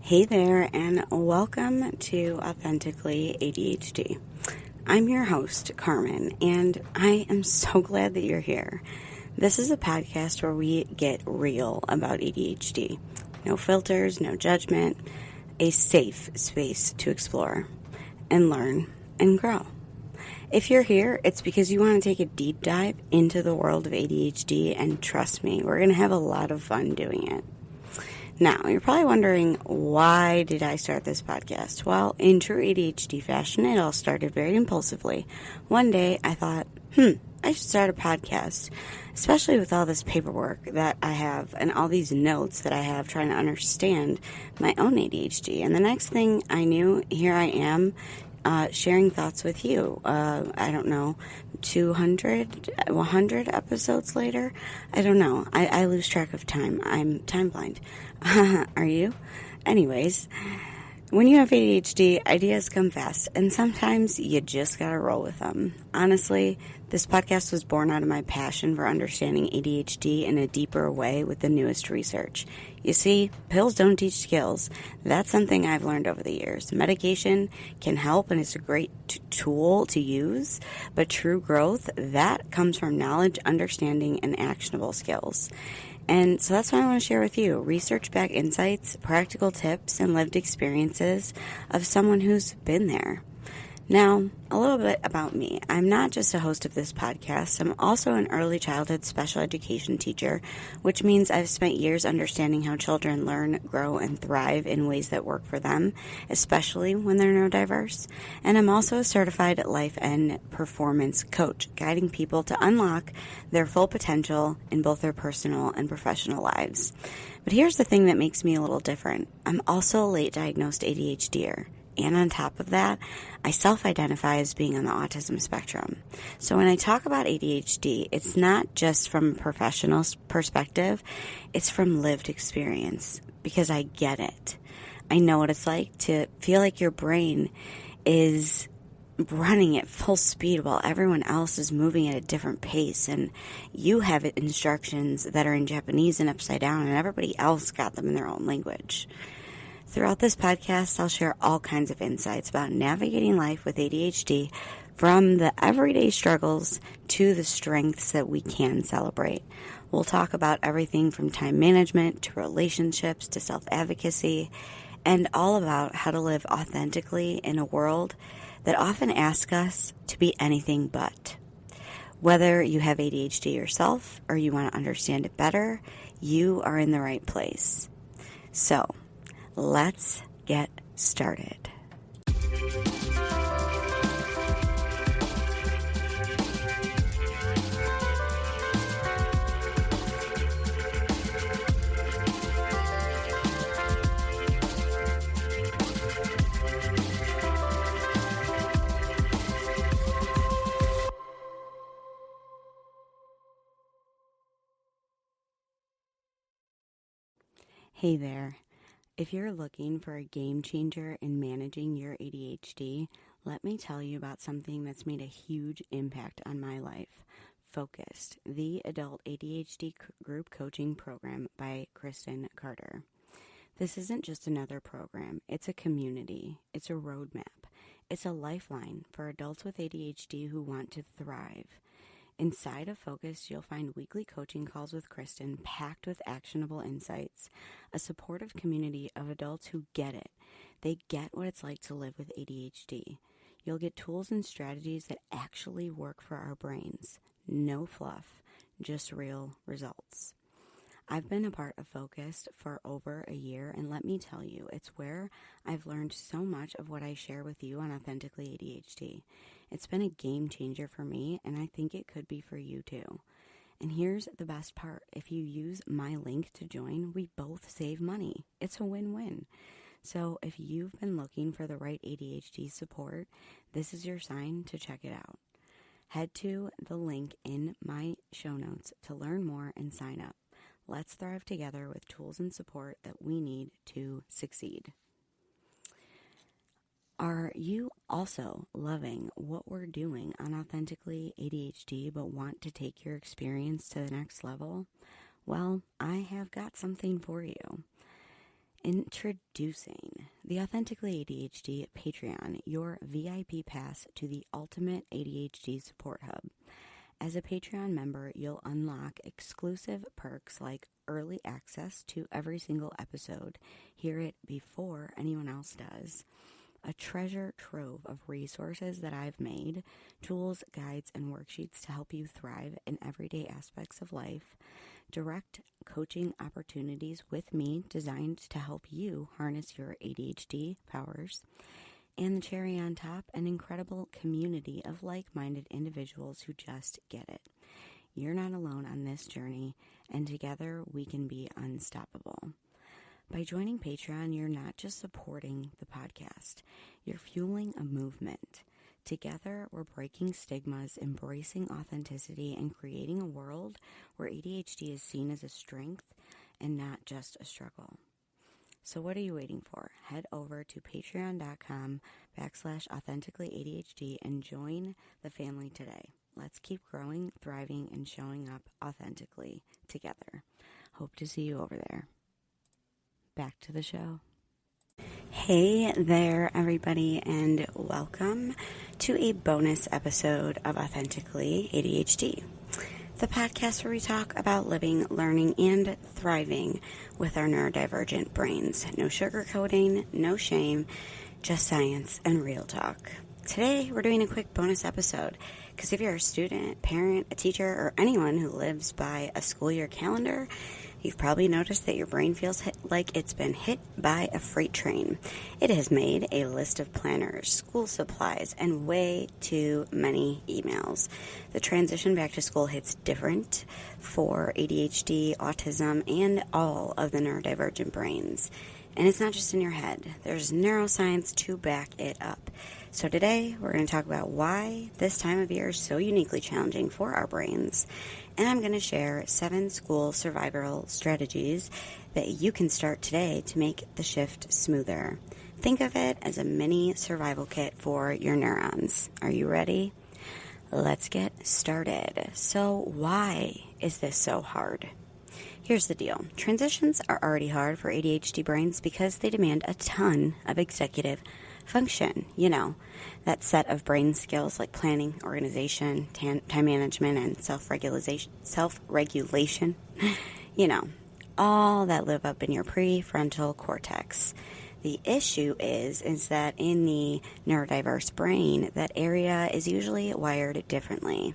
Hey there, and welcome to Authentically ADHD. I'm your host, Carmen, and I am so glad that you're here. This is a podcast where we get real about ADHD. No filters, no judgment, a safe space to explore and learn and grow. If you're here, it's because you want to take a deep dive into the world of ADHD, and trust me, we're going to have a lot of fun doing it. Now, you're probably wondering, why did I start this podcast? Well, in true ADHD fashion, it all started very impulsively. One day, I thought, I should start a podcast, especially with all this paperwork that I have and all these notes that I have trying to understand my own ADHD. And the next thing I knew, here I am, sharing thoughts with you. I don't know, 200, 100 episodes later? I don't know. I lose track of time. I'm time blind. Are you? Anyways, when you have ADHD, ideas come fast, and sometimes you just gotta roll with them. Honestly, this podcast was born out of my passion for understanding ADHD in a deeper way with the newest research. You see, pills don't teach skills. That's something I've learned over the years. Medication can help and is a great tool to use, but true growth, that comes from knowledge, understanding, and actionable skills. And so that's what I want to share with you. Research-backed insights, practical tips, and lived experiences of someone who's been there. Now, a little bit about me. I'm not just a host of this podcast. I'm also an early childhood special education teacher, which means I've spent years understanding how children learn, grow, and thrive in ways that work for them, especially when they're neurodiverse. And I'm also a certified life and performance coach, guiding people to unlock their full potential in both their personal and professional lives. But here's the thing that makes me a little different. I'm also a late diagnosed ADHDer. And on top of that, I self-identify as being on the autism spectrum. So when I talk about ADHD, it's not just from a professional perspective, it's from lived experience, because I get it. I know what it's like to feel like your brain is running at full speed while everyone else is moving at a different pace, and you have instructions that are in Japanese and upside down, and everybody else got them in their own language. Throughout this podcast, I'll share all kinds of insights about navigating life with ADHD, from the everyday struggles to the strengths that we can celebrate. We'll talk about everything from time management to relationships to self-advocacy, and all about how to live authentically in a world that often asks us to be anything but. Whether you have ADHD yourself or you want to understand it better, you are in the right place. So, let's get started. Hey there. If you're looking for a game changer in managing your ADHD, let me tell you about something that's made a huge impact on my life. Focused, the adult ADHD group coaching program by Kristen Carter. This isn't just another program. It's a community. It's a roadmap. It's a lifeline for adults with ADHD who want to thrive. Inside of Focus, you'll find weekly coaching calls with Kristen packed with actionable insights, a supportive community of adults who get it. They get what it's like to live with ADHD. You'll get tools and strategies that actually work for our brains. No fluff, just real results. I've been a part of Focus for over a year, and let me tell you, it's where I've learned so much of what I share with you on Authentically ADHD. It's been a game changer for me, and I think it could be for you too. And here's the best part. If you use my link to join, we both save money. It's a win-win. So if you've been looking for the right ADHD support, this is your sign to check it out. Head to the link in my show notes to learn more and sign up. Let's thrive together with tools and support that we need to succeed. Are you also loving what we're doing on Authentically ADHD but want to take your experience to the next level? Well, I have got something for you. Introducing the Authentically ADHD Patreon, your VIP pass to the ultimate ADHD support hub. As a Patreon member, you'll unlock exclusive perks like early access to every single episode, hear it before anyone else does, a treasure trove of resources that I've made, tools, guides, and worksheets to help you thrive in everyday aspects of life, direct coaching opportunities with me designed to help you harness your ADHD powers, and the cherry on top, an incredible community of like-minded individuals who just get it. You're not alone on this journey, and together we can be unstoppable. By joining Patreon, you're not just supporting the podcast, you're fueling a movement. Together, we're breaking stigmas, embracing authenticity, and creating a world where ADHD is seen as a strength and not just a struggle. So what are you waiting for? Head over to patreon.com/authenticallyADHD and join the family today. Let's keep growing, thriving, and showing up authentically together. Hope to see you over there. Back to the show. Hey there, everybody, and welcome to a bonus episode of Authentically ADHD, the podcast where we talk about living, learning, and thriving with our neurodivergent brains. No sugarcoating, no shame, just science and real talk. Today, we're doing a quick bonus episode because if you're a student, parent, a teacher, or anyone who lives by a school year calendar, you've probably noticed that your brain feels like it's been hit by a freight train. It has made a list of planners, school supplies, and way too many emails. The transition back to school hits different for ADHD, autism, and all of the neurodivergent brains. And it's not just in your head. There's neuroscience to back it up. So today, we're going to talk about why this time of year is so uniquely challenging for our brains. And I'm going to share 7 school survival strategies that you can start today to make the shift smoother. Think of it as a mini survival kit for your neurons. Are you ready? Let's get started. So why is this so hard? Here's the deal. Transitions are already hard for ADHD brains because they demand a ton of executive function. You know, that set of brain skills like planning, organization, time management, and self-regulation. You know, all that live up in your prefrontal cortex. The issue is that in the neurodiverse brain, that area is usually wired differently.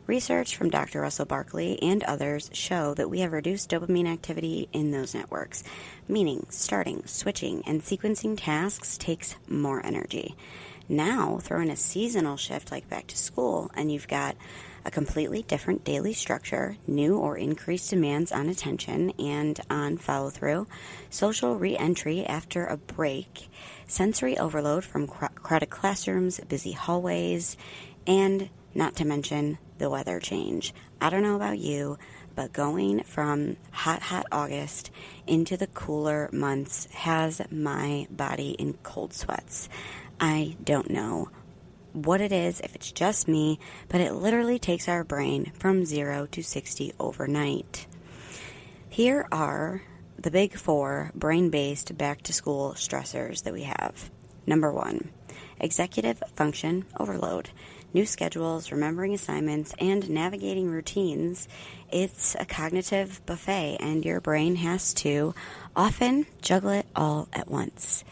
Research from Dr. Russell Barkley and others show that we have reduced dopamine activity in those networks, meaning starting, switching, and sequencing tasks takes more energy. Now, throw in a seasonal shift like back to school, and you've got a completely different daily structure, new or increased demands on attention and on follow-through, social re-entry after a break, sensory overload from crowded classrooms, busy hallways, and not to mention the weather change. I don't know about you, but going from hot August into the cooler months has my body in cold sweats. I don't know what it is, if it's just me, but it literally takes our brain from 0 to 60 overnight. Here are the big 4 brain-based back-to-school stressors that we have. Number 1, executive function overload. New schedules, remembering assignments, and navigating routines. It's a cognitive buffet, and your brain has to often juggle it all at once.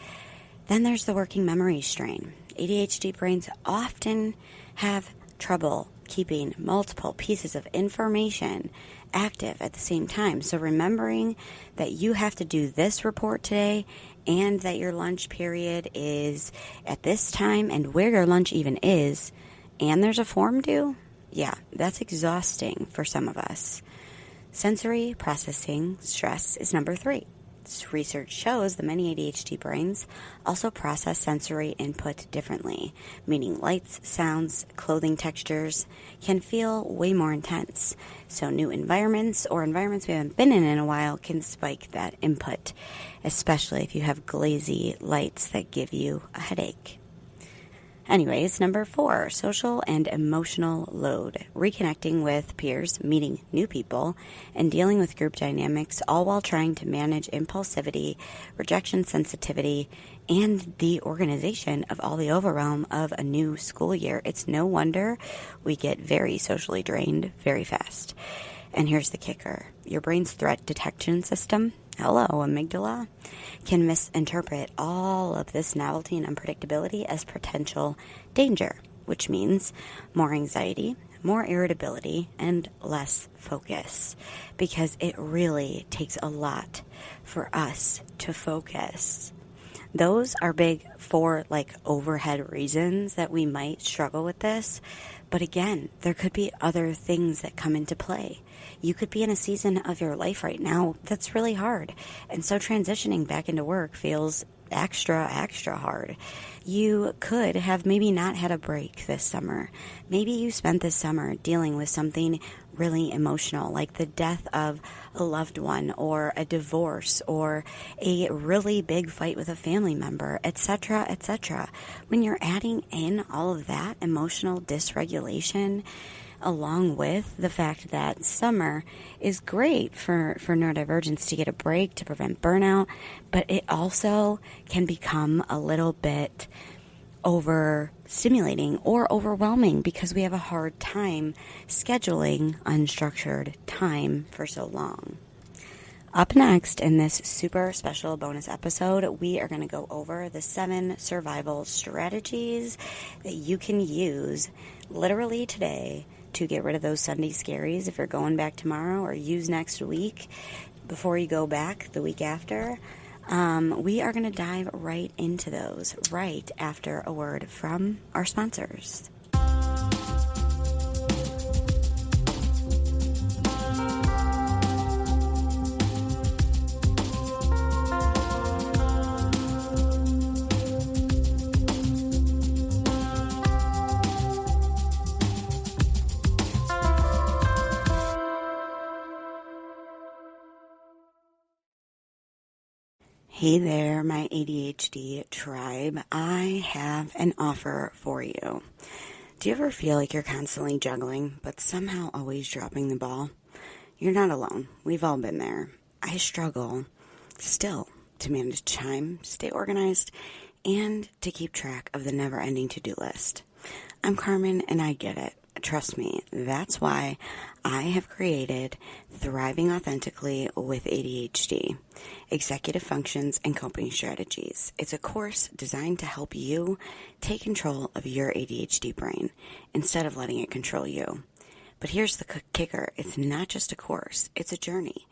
Then there's the working memory strain. ADHD brains often have trouble keeping multiple pieces of information active at the same time. So remembering that you have to do this report today and that your lunch period is at this time and where your lunch even is, and there's a form due, yeah, that's exhausting for some of us. Sensory processing stress is number 3. Research shows that many ADHD brains also process sensory input differently, meaning lights, sounds, clothing textures can feel way more intense. So new environments or environments we haven't been in a while can spike that input, especially if you have glazy lights that give you a headache. Anyways, number 4, social and emotional load. Reconnecting with peers, meeting new people, and dealing with group dynamics, all while trying to manage impulsivity, rejection sensitivity, and the organization of all the overwhelm of a new school year. It's no wonder we get very socially drained very fast. And here's the kicker. Your brain's threat detection system, hello, amygdala, can misinterpret all of this novelty and unpredictability as potential danger, which means more anxiety, more irritability, and less focus, because it really takes a lot for us to focus. Those are big 4 overhead reasons that we might struggle with this. But again, there could be other things that come into play. You could be in a season of your life right now that's really hard. And so transitioning back into work feels extra hard. You could have maybe not had a break this summer. Maybe you spent this summer dealing with something really emotional, like the death of a loved one or a divorce or a really big fight with a family member, etc., etc. When you're adding in all of that emotional dysregulation, along with the fact that summer is great for neurodivergence to get a break, to prevent burnout, but it also can become a little bit overstimulating or overwhelming because we have a hard time scheduling unstructured time for so long. Up next in this super special bonus episode, we are going to go over the 7 survival strategies that you can use literally today to get rid of those Sunday scaries if you're going back tomorrow, or use next week before you go back the week after. We are going to dive right into those right after a word from our sponsors. Hey there, my ADHD tribe. I have an offer for you. Do you ever feel like you're constantly juggling, but somehow always dropping the ball? You're not alone. We've all been there. I struggle still to manage time, stay organized, and to keep track of the never-ending to-do list. I'm Carmen, and I get it. Trust me, that's why I have created Thriving Authentically with ADHD, Executive Functions and Coping Strategies. It's a course designed to help you take control of your ADHD brain instead of letting it control you. But here's the kicker. It's not just a course. It's a journey.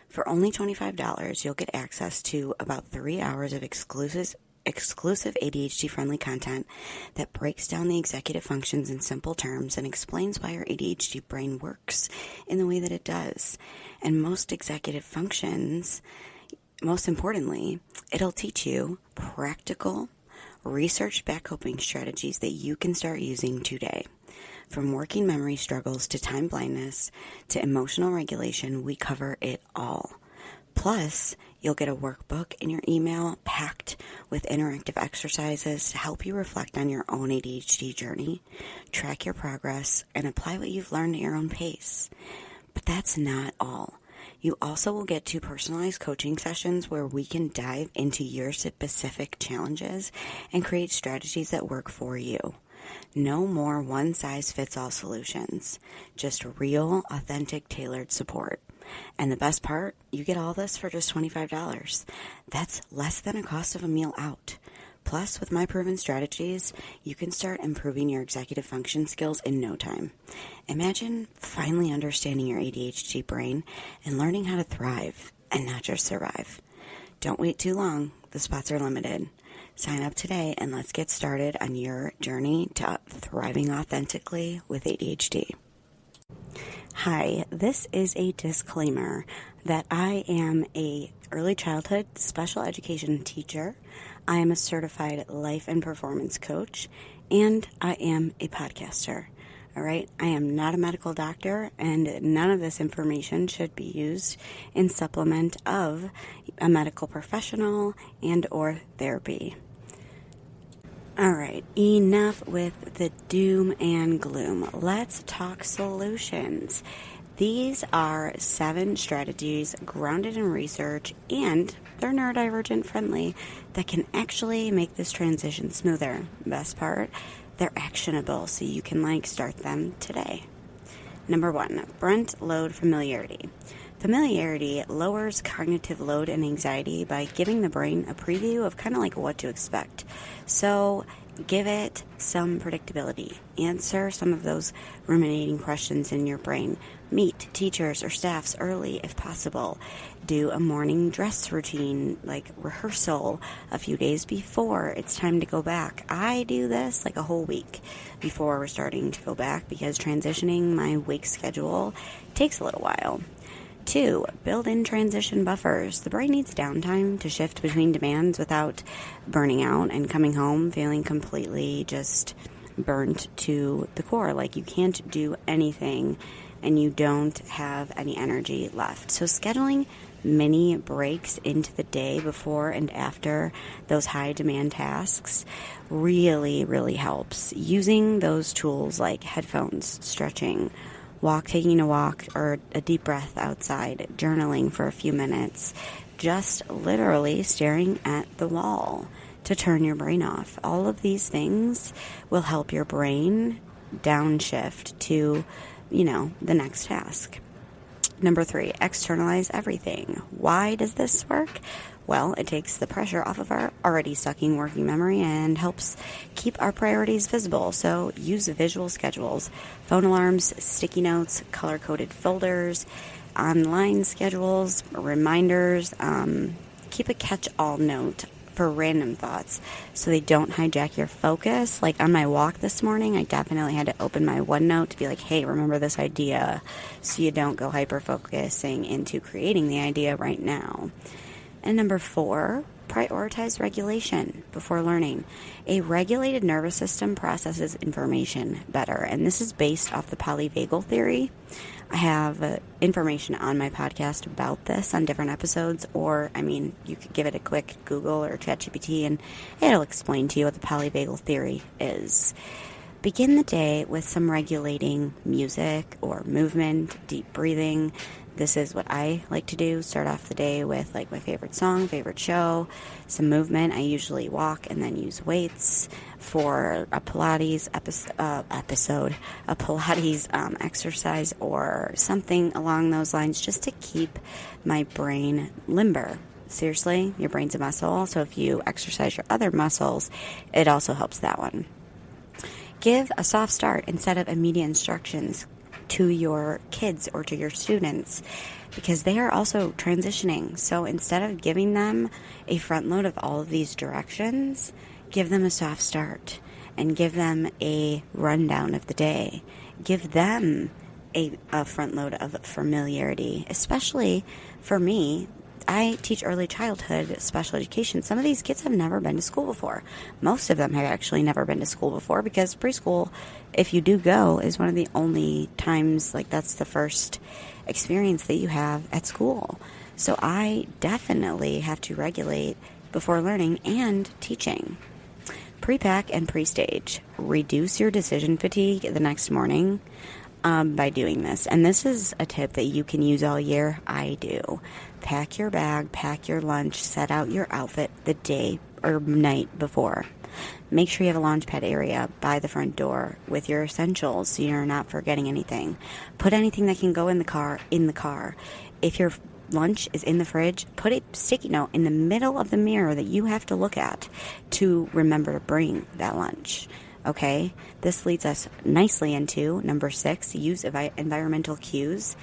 For only $25, you'll get access to about 3 hours of exclusive ADHD-friendly content that breaks down the executive functions in simple terms and explains why your ADHD brain works in the way that it does. And most executive functions, most importantly, it'll teach you practical, research-backed coping strategies that you can start using today. From working memory struggles to time blindness to emotional regulation, we cover it all. Plus, you'll get a workbook in your email packed with interactive exercises to help you reflect on your own ADHD journey, track your progress, and apply what you've learned at your own pace. But that's not all. You also will get 2 personalized coaching sessions where we can dive into your specific challenges and create strategies that work for you. No more one-size-fits-all solutions, just real, authentic, tailored support. And the best part, you get all this for just $25. That's less than a cost of a meal out. Plus, with my proven strategies, you can start improving your executive function skills in no time. Imagine finally understanding your ADHD brain and learning how to thrive and not just survive. Don't wait too long. The spots are limited. Sign up today and let's get started on your journey to thriving authentically with ADHD. Hi, this is a disclaimer that I am a early childhood special education teacher. I am a certified life and performance coach, and I am a podcaster. All right, I am not a medical doctor, and none of this information should be used in supplement of a medical professional and or therapy. All right, enough with the doom and gloom. Let's talk solutions. These are 7 strategies grounded in research, and they're neurodivergent friendly, that can actually make this transition smoother. Best part, they're actionable, so you can start them today. Number 1, front load familiarity. Familiarity lowers cognitive load and anxiety by giving the brain a preview of kind of what to expect. So give it some predictability. Answer some of those ruminating questions in your brain. Meet teachers or staffs early if possible. Do a morning dress routine, rehearsal, a few days before it's time to go back. I do this a whole week before we're starting to go back because transitioning my wake schedule takes a little while. 2, build in transition buffers. The brain needs downtime to shift between demands without burning out and coming home feeling completely just burnt to the core. You can't do anything and you don't have any energy left. So scheduling mini breaks into the day before and after those high demand tasks really, really helps. Using those tools like headphones, stretching, taking a walk or a deep breath outside, journaling for a few minutes, just literally staring at the wall to turn your brain off. All of these things will help your brain downshift to, the next task. Number 3, externalize everything. Why does this work? Well, it takes the pressure off of our already sucking working memory and helps keep our priorities visible. So use visual schedules, phone alarms, sticky notes, color-coded folders, online schedules, reminders. Keep a catch-all note for random thoughts so they don't hijack your focus. On my walk this morning, I definitely had to open my OneNote to be hey, remember this idea, so you don't go hyper-focusing into creating the idea right now. And number 4, prioritize regulation before learning. A regulated nervous system processes information better, and this is based off the polyvagal theory. I have information on my podcast about this on different episodes, or, you could give it a quick Google or ChatGPT, and it'll explain to you what the polyvagal theory is. Begin the day with some regulating music or movement, deep breathing. This is what I like to do. Start off the day with my favorite song, favorite show, some movement. I usually walk and then use weights for a Pilates episode, a Pilates exercise or something along those lines, just to keep my brain limber. Seriously, your brain's a muscle, so if you exercise your other muscles, it also helps that one. Give a soft start instead of immediate instructions to your kids or to your students, because they are also transitioning. So instead of giving them a front load of all of these directions, give them a soft start and give them a rundown of the day. Give them a front load of familiarity, especially for me. I teach early childhood special education. Some of these kids have never been to school before. Most of them have actually never been to school before, because preschool, if you do go, is one of the only times, that's the first experience that you have at school. So I definitely have to regulate before learning and teaching. Pre-pack and pre-stage. Reduce your decision fatigue the next morning by doing this. And this is a tip that you can use all year. I do. Pack your bag, pack your lunch, set out your outfit the day or night before. Make sure you have a launch pad area by the front door with your essentials so you're not forgetting anything. Put anything that can go in the car. If your lunch is in the fridge, put a sticky note in the middle of the mirror that you have to look at to remember to bring that lunch. Okay, this leads us nicely into number 6, use environmental cues.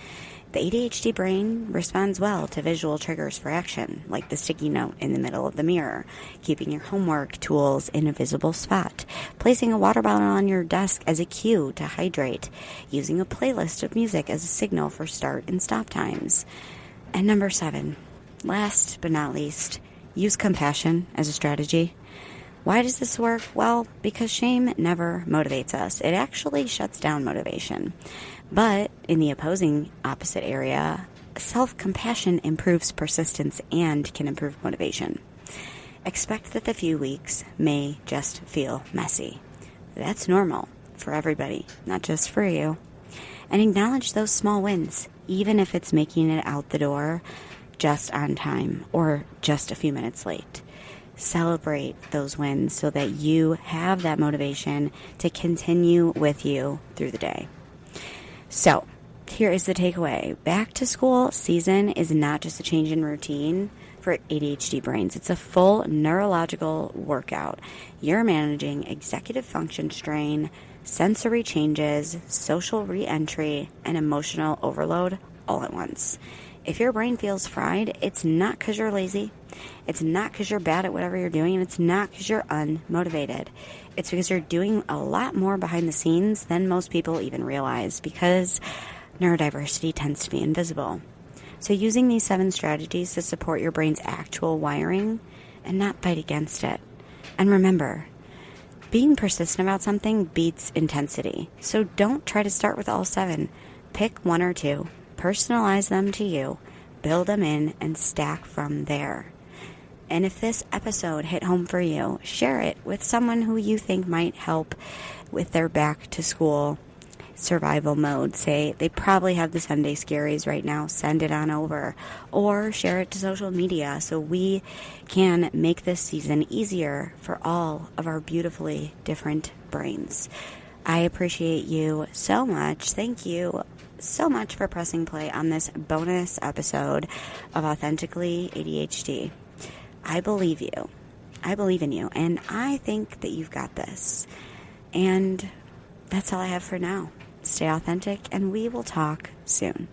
The ADHD brain responds well to visual triggers for action, like the sticky note in the middle of the mirror, keeping your homework tools in a visible spot, placing a water bottle on your desk as a cue to hydrate, using a playlist of music as a signal for start and stop times. And number 7, last but not least, use compassion as a strategy. Why does this work? Well, because shame never motivates us. It actually shuts down motivation. But in the opposite area, self-compassion improves persistence and can improve motivation. Expect that the few weeks may just feel messy. That's normal for everybody, not just for you. And acknowledge those small wins, even if it's making it out the door just on time or just a few minutes late. Celebrate those wins so that you have that motivation to continue with you through the day. So, here is the takeaway. Back to school season is not just a change in routine for ADHD brains. It's a full neurological workout. You're managing executive function strain, sensory changes, social re-entry, and emotional overload all at once. If your brain feels fried, it's not because you're lazy. It's not because you're bad at whatever you're doing. And it's not because you're unmotivated. It's because you're doing a lot more behind the scenes than most people even realize, because neurodiversity tends to be invisible. So using these 7 strategies to support your brain's actual wiring and not fight against it. And remember, being persistent about something beats intensity. So don't try to start with all 7. Pick 1 or 2, personalize them to you, build them in, and stack from there. And if this episode hit home for you, share it with someone who you think might help with their back to school survival mode. Say they probably have the Sunday scaries right now. Send it on over, or share it to social media so we can make this season easier for all of our beautifully different brains. I appreciate you so much. Thank you so much for pressing play on this bonus episode of Authentically ADHD. I believe you. I believe in you, and I think that you've got this. And that's all I have for now. Stay authentic, and we will talk soon.